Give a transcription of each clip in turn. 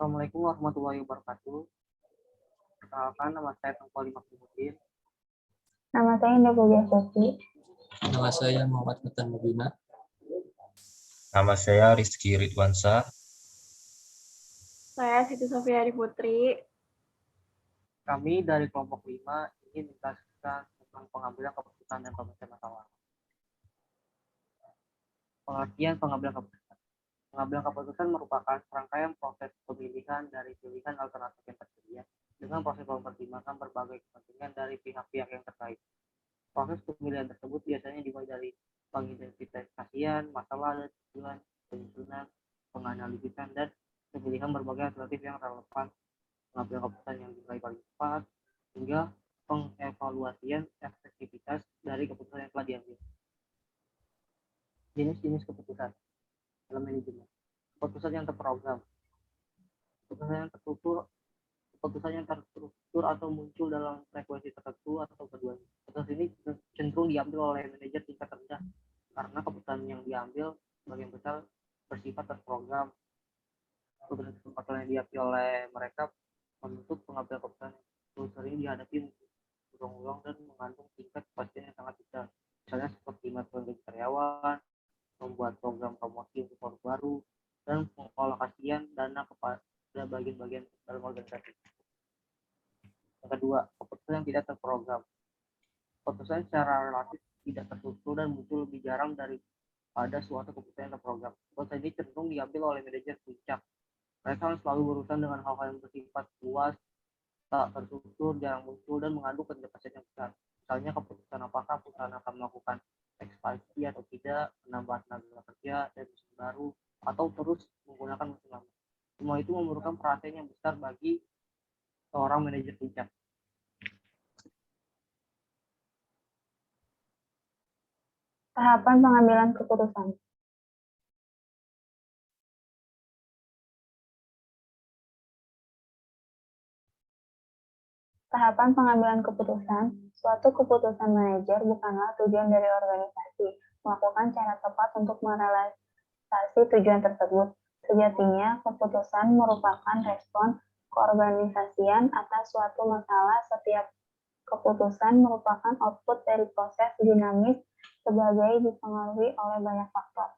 Assalamualaikum warahmatullahi wabarakatuh. Perkenalkan, nama saya Tengku Makmudin. Nama saya Indah Puja Sofi. Nama saya Muhammad Matan Mubina. Nama saya Rizky Ridwansa. Saya Siti Sofiari Putri. Kami dari kelompok 5 ingin menjelaskan tentang pengambilan keputusan dan pemecah masalah. Pengertian pengambilan keputusan. Pengambilan keputusan merupakan serangkaian proses pemilihan dari pilihan alternatif yang tersedia dengan proses mempertimbangkan berbagai kepentingan dari pihak-pihak yang terkait. Proses pemilihan tersebut biasanya dimulai dari pengidentifikasian masalah dan tujuan, penyusunan, penganalisisan, dan pemilihan berbagai alternatif yang relevan, pengambilan keputusan yang dinilai paling tepat, hingga pengevaluasian efektivitas dari keputusan yang telah diambil. Jenis-jenis keputusan dalam manajemen. Keputusan yang terprogram, keputusan yang terstruktur, keputusan yang terstruktur atau muncul dalam frekuensi tertentu atau keduanya. Keputusan ini cenderung diambil oleh manajer tingkat rendah karena keputusan yang diambil sebagian besar bersifat terprogram. Keputusan yang diambil oleh mereka menuntut pengambilan keputusan yang sering dihadapi berulang-ulang dan mengandung tingkat kepastian yang sangat besar. Misalnya seperti mengatur gaji karyawan, membuat program promosi untuk produk baru, dan pengalokasian dana kepada bagian-bagian dalam organisasi. Yang kedua, keputusan yang tidak terprogram. Keputusan secara relatif tidak terstruktur dan muncul lebih jarang daripada suatu keputusan yang terprogram. Keputusan ini cenderung diambil oleh manajer puncak. Mereka selalu berurusan dengan hal-hal yang bersifat luas, tak terstruktur, jarang muncul, dan mengandung ketidakpastian yang besar. Misalnya keputusan apakah perusahaan akan melakukan ekspansi atau tidak, menambah tenaga kerja dan mesin baru, atau terus menggunakan mesin lama. Semua itu memerlukan perhatian yang besar bagi seorang manajer puncak. Tahapan pengambilan keputusan. Tahapan pengambilan keputusan. Suatu keputusan manajer bukanlah tujuan dari organisasi. Melakukan cara tepat untuk merealisasi tujuan tersebut. Sejatinya, keputusan merupakan respon keorganisasian atas suatu masalah. Setiap keputusan merupakan output dari proses dinamis sebagai dipengaruhi oleh banyak faktor.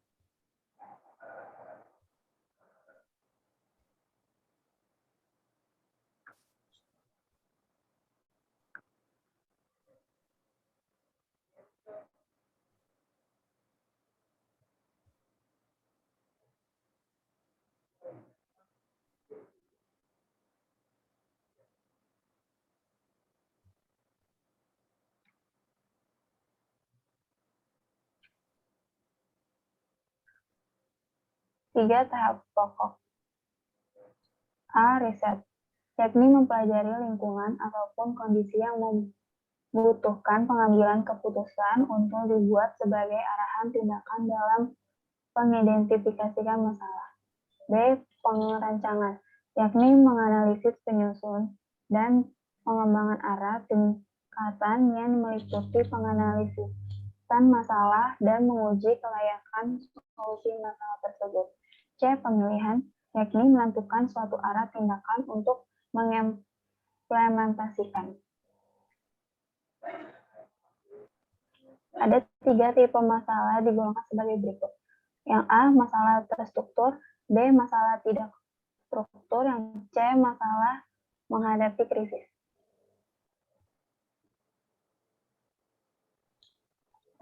Tiga tahap pokok. A. Riset, yakni mempelajari lingkungan ataupun kondisi yang membutuhkan pengambilan keputusan untuk dibuat sebagai arahan tindakan dalam mengidentifikasikan masalah. B. Pengerancangan, yakni menganalisis penyusun dan pengembangan arah tingkatan yang meliputi penganalisan masalah dan menguji kelayakan solusi masalah tersebut. C. Pemilihan, yakni menentukan suatu arah tindakan untuk mengimplementasikan. Ada 3 tipe masalah digolongkan sebagai berikut. Yang A. Masalah terstruktur. B. Masalah tidak struktur. Yang C. Masalah menghadapi krisis.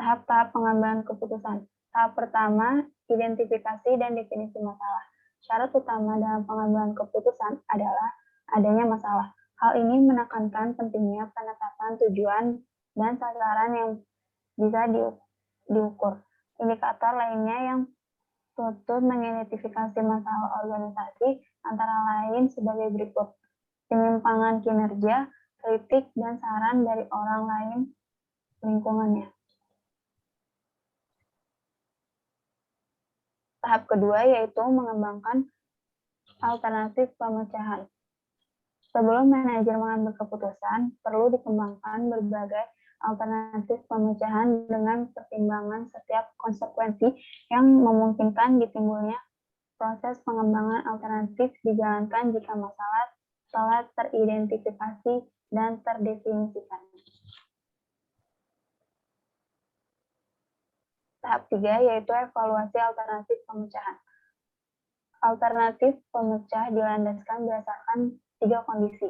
Tahap-tahap pengambilan keputusan. Tahap pertama, identifikasi dan definisi masalah. Syarat utama dalam pengambilan keputusan adalah adanya masalah. Hal ini menekankan pentingnya penetapan tujuan dan sasaran yang bisa diukur. Indikator lainnya yang tuntut mengidentifikasi masalah organisasi antara lain sebagai berikut. Penyimpangan kinerja, kritik, dan saran dari orang lain lingkungannya. Tahap kedua yaitu mengembangkan alternatif pemecahan. Sebelum manajer mengambil keputusan, perlu dikembangkan berbagai alternatif pemecahan dengan pertimbangan setiap konsekuensi yang memungkinkan ditimbulnya Proses pengembangan alternatif dijalankan jika masalah telah teridentifikasi dan terdefinisikan. Tahap 3 yaitu evaluasi alternatif pemecahan. Alternatif pemecah dilandaskan berdasarkan 3 kondisi.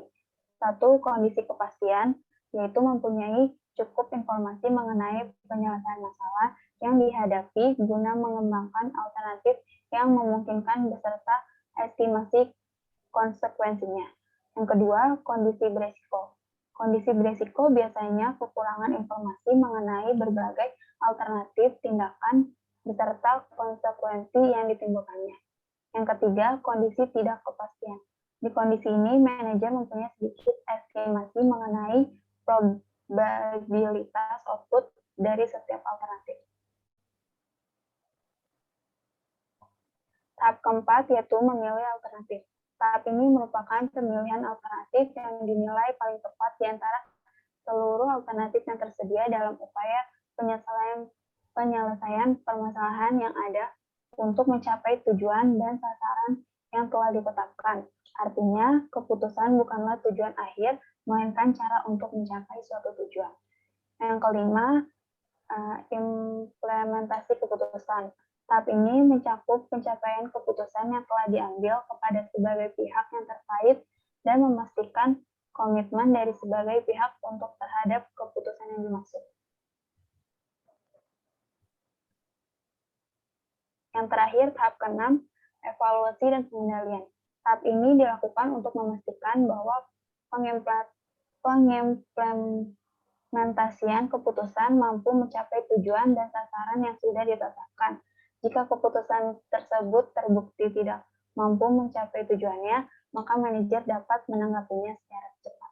1. Kondisi kepastian, yaitu mempunyai cukup informasi mengenai penyelesaian masalah yang dihadapi guna mengembangkan alternatif yang memungkinkan beserta estimasi konsekuensinya. Yang kedua, kondisi beresiko. Kondisi beresiko biasanya kekurangan informasi mengenai berbagai alternatif tindakan beserta konsekuensi yang ditimbulkannya. Yang ketiga, kondisi tidak kepastian. Di kondisi ini, manajer mempunyai sedikit estimasi mengenai probabilitas output dari setiap alternatif. Tahap keempat yaitu memilih alternatif. Tahap ini merupakan pemilihan alternatif yang dinilai paling tepat di antara seluruh alternatif yang tersedia dalam upaya penyelesaian permasalahan yang ada untuk mencapai tujuan dan sasaran yang telah ditetapkan. Artinya, keputusan bukanlah tujuan akhir, melainkan cara untuk mencapai suatu tujuan. Yang kelima, implementasi keputusan. Tahap ini mencakup pencapaian keputusan yang telah diambil kepada sebagai pihak yang terkait dan memastikan komitmen dari sebagai pihak untuk terhadap keputusan yang dimaksud. Yang terakhir, tahap ke-6, evaluasi dan pengendalian. Tahap ini dilakukan untuk memastikan bahwa pengimplementasian keputusan mampu mencapai tujuan dan sasaran yang sudah ditetapkan. Jika keputusan tersebut terbukti tidak mampu mencapai tujuannya, maka manajer dapat menanggapinya secara cepat.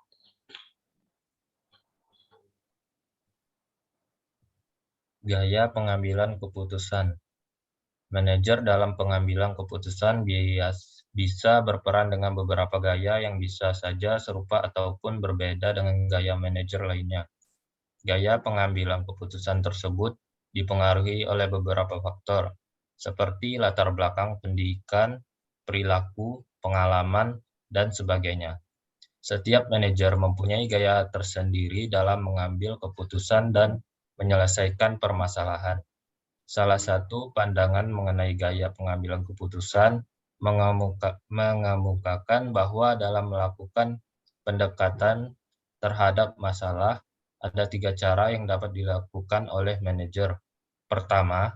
Gaya pengambilan keputusan. Manajer dalam pengambilan keputusan bisa berperan dengan beberapa gaya yang bisa saja serupa ataupun berbeda dengan gaya manajer lainnya. Gaya pengambilan keputusan tersebut dipengaruhi oleh beberapa faktor, seperti latar belakang pendidikan, perilaku, pengalaman, dan sebagainya. Setiap manajer mempunyai gaya tersendiri dalam mengambil keputusan dan menyelesaikan permasalahan. Salah satu pandangan mengenai gaya pengambilan keputusan mengemukakan bahwa dalam melakukan pendekatan terhadap masalah, ada 3 cara yang dapat dilakukan oleh manajer. Pertama,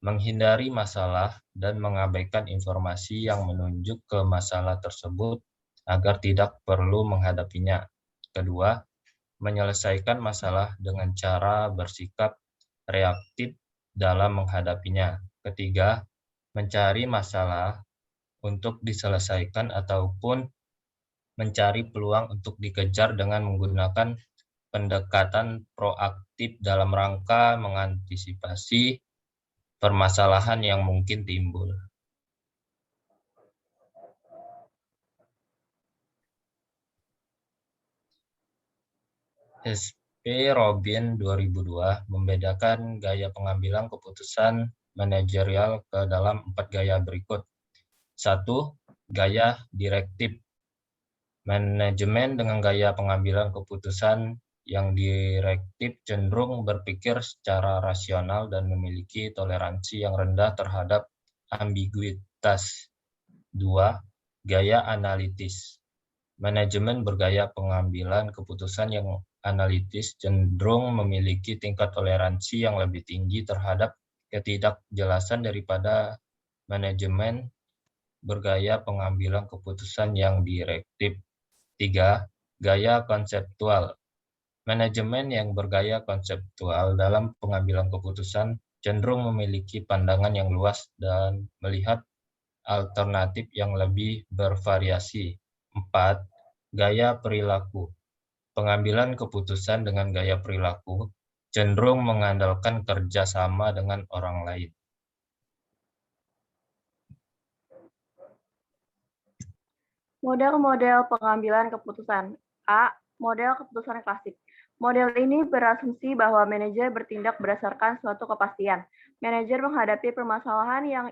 menghindari masalah dan mengabaikan informasi yang menunjuk ke masalah tersebut agar tidak perlu menghadapinya. Kedua, menyelesaikan masalah dengan cara bersikap reaktif dalam menghadapinya. Ketiga, mencari masalah untuk diselesaikan ataupun mencari peluang untuk dikejar dengan menggunakan pendekatan proaktif dalam rangka mengantisipasi permasalahan yang mungkin timbul. SP Robin 2002 membedakan gaya pengambilan keputusan manajerial ke dalam 4 gaya berikut. 1. Gaya direktif. Manajemen dengan gaya pengambilan keputusan yang direktif cenderung berpikir secara rasional dan memiliki toleransi yang rendah terhadap ambiguitas. 2. Gaya analitis. Manajemen bergaya pengambilan keputusan yang analitis cenderung memiliki tingkat toleransi yang lebih tinggi terhadap ketidakjelasan daripada manajemen bergaya pengambilan keputusan yang direktif. 3. Gaya konseptual. Manajemen yang bergaya konseptual dalam pengambilan keputusan cenderung memiliki pandangan yang luas dan melihat alternatif yang lebih bervariasi. 4. Gaya perilaku. Pengambilan keputusan dengan gaya perilaku cenderung mengandalkan kerjasama dengan orang lain. Model-model pengambilan keputusan. A. Model keputusan klasik. Model ini berasumsi bahwa manajer bertindak berdasarkan suatu kepastian. Manajer menghadapi permasalahan yang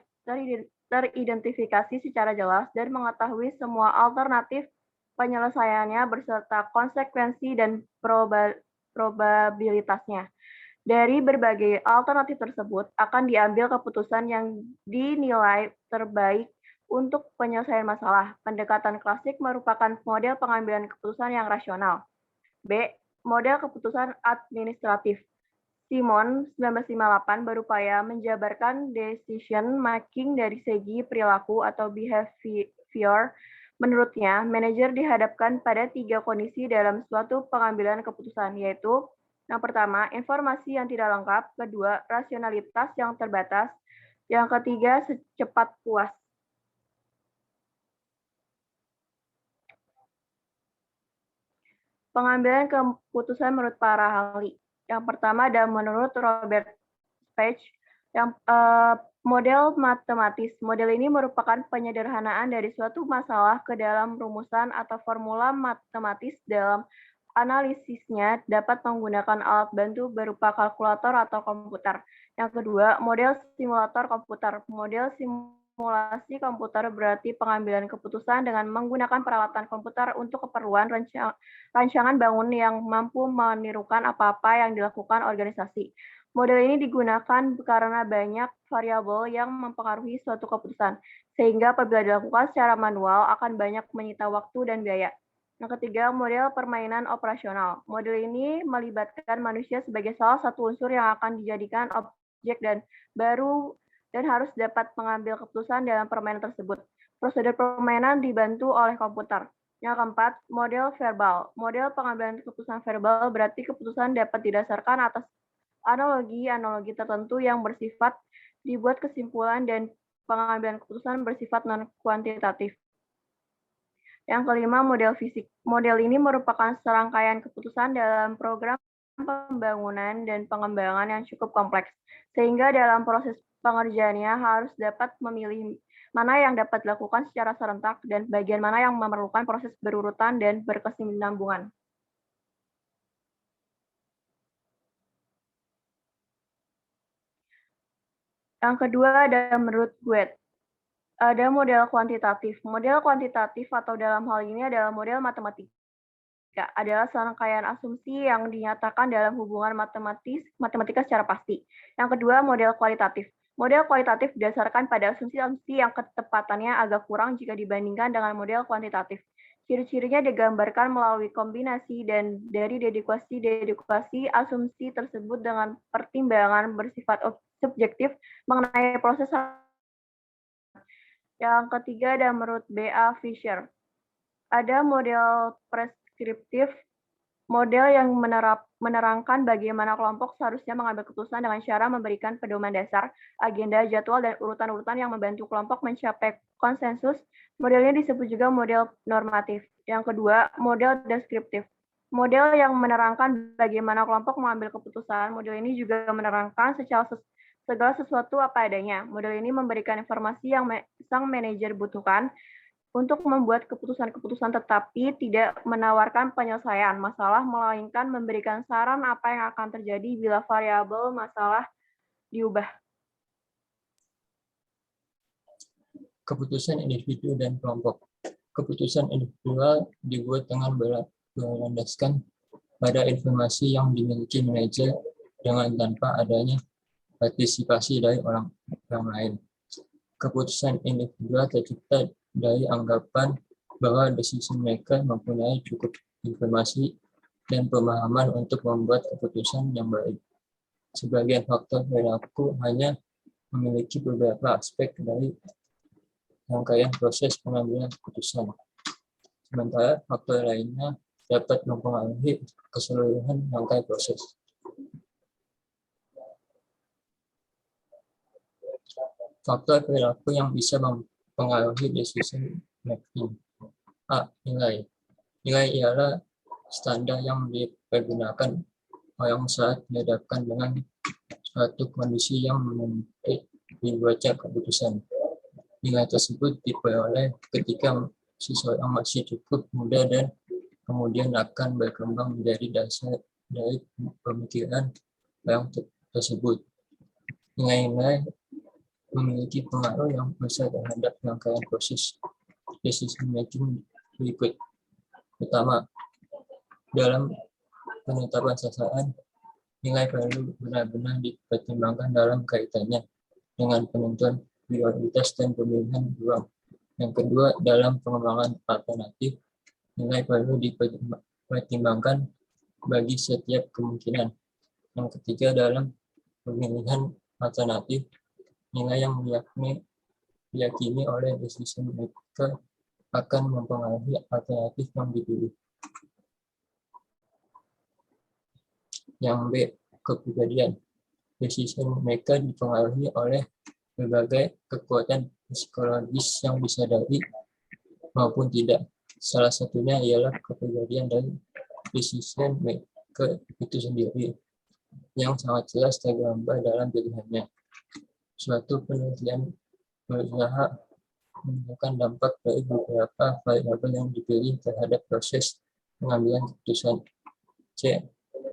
teridentifikasi secara jelas dan mengetahui semua alternatif penyelesaiannya beserta konsekuensi dan probabilitasnya. Dari berbagai alternatif tersebut akan diambil keputusan yang dinilai terbaik untuk penyelesaian masalah. Pendekatan klasik merupakan model pengambilan keputusan yang rasional. B. Model keputusan administratif. Simon 1958 berupaya menjabarkan decision making dari segi perilaku atau behavior. Menurutnya, manajer dihadapkan pada 3 kondisi dalam suatu pengambilan keputusan, yaitu yang pertama, informasi yang tidak lengkap, kedua, rasionalitas yang terbatas, yang ketiga, secepat puas. Pengambilan keputusan menurut para ahli. Yang pertama adalah menurut Robert Page, yang model matematis. Model ini merupakan penyederhanaan dari suatu masalah ke dalam rumusan atau formula matematis. Dalam analisisnya dapat menggunakan alat bantu berupa kalkulator atau komputer. Yang kedua, model simulator komputer. Model simulasi komputer berarti pengambilan keputusan dengan menggunakan peralatan komputer untuk keperluan rancangan bangun yang mampu menirukan apa-apa yang dilakukan organisasi. Model ini digunakan karena banyak variabel yang mempengaruhi suatu keputusan, sehingga apabila dilakukan secara manual akan banyak menyita waktu dan biaya. Yang ketiga, model permainan operasional. Model ini melibatkan manusia sebagai salah satu unsur yang akan dijadikan objek dan harus dapat mengambil keputusan dalam permainan tersebut. Prosedur permainan dibantu oleh komputer. Yang keempat, model verbal. Model pengambilan keputusan verbal berarti keputusan dapat didasarkan atas analogi tertentu yang bersifat dibuat kesimpulan dan pengambilan keputusan bersifat non-kuantitatif. Yang kelima, model fisik. Model ini merupakan serangkaian keputusan dalam program pembangunan dan pengembangan yang cukup kompleks, sehingga dalam proses pengerjaannya harus dapat memilih mana yang dapat dilakukan secara serentak dan bagian mana yang memerlukan proses berurutan dan berkesinambungan. Yang kedua ada menurut Guet. Ada model kuantitatif. Model kuantitatif atau dalam hal ini adalah model matematika. Adalah serangkaian asumsi yang dinyatakan dalam hubungan matematika secara pasti. Yang kedua, model kualitatif. Model kualitatif didasarkan pada asumsi-asumsi yang ketepatannya agak kurang jika dibandingkan dengan model kuantitatif. Ciri-cirinya digambarkan melalui kombinasi dan dari dedukasi asumsi tersebut dengan pertimbangan bersifat subjektif mengenai proses. Yang ketiga ada menurut B.A. Fisher. Ada model preskriptif, model yang menerangkan bagaimana kelompok seharusnya mengambil keputusan dengan cara memberikan pedoman dasar, agenda, jadwal, dan urutan-urutan yang membantu kelompok mencapai konsensus. Model ini disebut juga model normatif. Yang kedua, model deskriptif. Model yang menerangkan bagaimana kelompok mengambil keputusan. Model ini juga menerangkan segala sesuatu apa adanya. Model ini memberikan informasi yang sang manajer butuhkan untuk membuat keputusan-keputusan, tetapi tidak menawarkan penyelesaian masalah, melainkan memberikan saran apa yang akan terjadi bila variabel masalah diubah. Keputusan individu dan kelompok. Keputusan individual dibuat dengan berlandaskan pada informasi yang dimiliki manajer dengan tanpa adanya partisipasi dari orang lain. Keputusan individual tercipta dari anggapan bahwa decision maker mempunyai cukup informasi dan pemahaman untuk membuat keputusan yang baik. Sebagian faktor perilaku hanya memiliki beberapa aspek dari rangkaian proses pengambilan keputusan. Sementara faktor lainnya dapat mempengaruhi keseluruhan rangkaian proses. Faktor perilaku yang bisa mempengaruhi decision making. A. Nilai. Nilai ialah standar yang dipergunakan orang saat dihadapkan dengan suatu kondisi yang menuntut dibuatnya keputusan. Nilai tersebut diperoleh ketika seseorang masih cukup muda dan kemudian akan berkembang menjadi dasar dari pemikiran orang tersebut. Nilai-nilai memiliki pengaruh yang besar terhadap rangkaian proses decision making berikut. Pertama, dalam penetapan sasaran, nilai perlu benar-benar dipertimbangkan dalam kaitannya dengan penentuan prioritas dan pemilihan ruang. Yang kedua, dalam pengembangan alternatif, nilai perlu dipertimbangkan bagi setiap kemungkinan. Yang ketiga, dalam pemilihan alternatif, nilai yang diyakini oleh decision maker akan mempengaruhi alternatif yang dipilih. Yang B, kepribadian. Decision maker dipengaruhi oleh berbagai kekuatan psikologis yang disadari maupun tidak. Salah satunya ialah kepribadian dari decision maker itu sendiri, yang sangat jelas tergambar dalam pilihannya. Suatu penelitian berusaha menunjukkan dampak dari beberapa variabel yang dipilih terhadap proses pengambilan keputusan. C.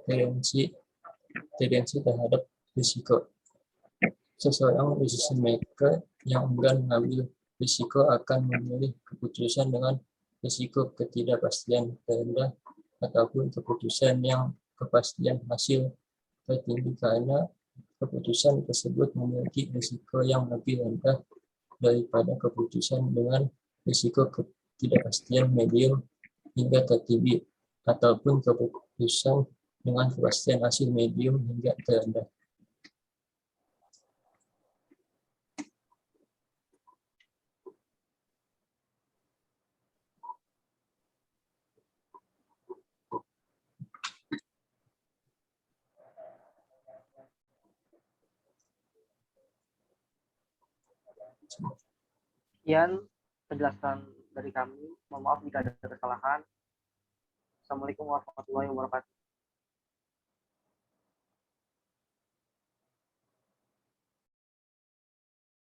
Tendensi terhadap risiko. Seseorang decision maker yang enggan mengambil risiko akan memilih keputusan dengan risiko ketidakpastian terendah ataupun keputusan yang kepastian hasil tertinggi karena keputusan tersebut memiliki risiko yang lebih rendah daripada keputusan dengan risiko ketidakpastian medium hingga tertinggi ataupun keputusan dengan kepastian hasil medium hingga terendah. Sekian penjelasan dari kami. Mohon maaf jika ada kesalahan. Assalamualaikum warahmatullahi wabarakatuh.